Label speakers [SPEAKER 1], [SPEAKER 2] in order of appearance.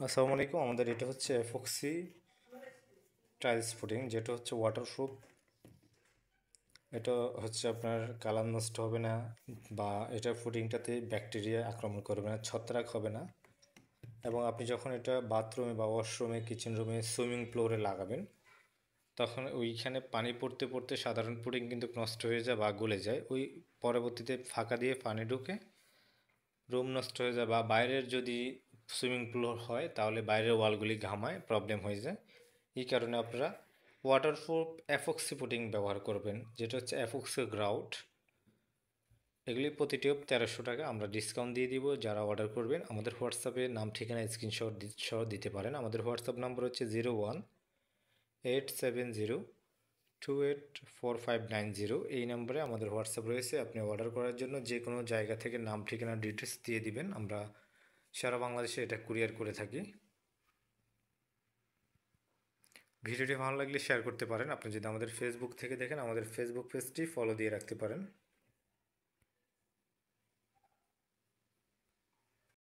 [SPEAKER 1] আসসালামু আলাইকুম। আমাদের এটা হচ্ছে এফক্সি টাইলস ফুটিং, যেটা হচ্ছে ওয়াটারপ্রুফ। এটা হচ্ছে আপনার কালার নষ্ট হবে না, বা এটা ফুটিংটাতে ব্যাকটেরিয়া আক্রমণ করবে না, ছত্রাক হবে না। এবং আপনি যখন এটা বাথরুমে বা ওয়াশরুমে, কিচেন রুমে, সুইমিং ফ্লোরে লাগাবেন, তখন ওইখানে পানি পড়তে পড়তে সাধারণ ফুটিং কিন্তু নষ্ট হয়ে যায় বা গলে যায়। ওই পরবর্তীতে ফাঁকা দিয়ে পানি ঢুকে রুম নষ্ট হয়ে যায়, বা বাইরের যদি সুইমিং পুল হয় তাহলে বাইরের ওয়ালগুলি ঘামায়, প্রবলেম হয়ে যায়। এই কারণে আপনারা ওয়াটারপ্রুফ অ্যাফক্সি পুটিং ব্যবহার করবেন, যেটা হচ্ছে অ্যাফক্সি গ্রাউট। এগুলি প্রতিটিও 1300 টাকা আমরা ডিসকাউন্ট দিয়ে দিব। যারা অর্ডার করবেন আমাদের হোয়াটসঅ্যাপে নাম ঠিকানা স্ক্রিনশট সহ দিতে পারেন। আমাদের হোয়াটসঅ্যাপ নাম্বার হচ্ছে 0187028459 এই নম্বরে আমাদের হোয়াটসঅ্যাপ রয়েছে। আপনি অর্ডার করার জন্য যে কোনো জায়গা থেকে নাম ঠিকানা ডিটেলস দিয়ে দিবেন, আমরা সারা বাংলাদেশে এটা কুরিয়ার করে থাকি। ভিডিওটি ভালো লাগলে শেয়ার করতে পারেন। আপনি যদি আমাদের ফেসবুক থেকে দেখেন, আমাদের ফেসবুক পেজটি ফলো দিয়ে রাখতে পারেন।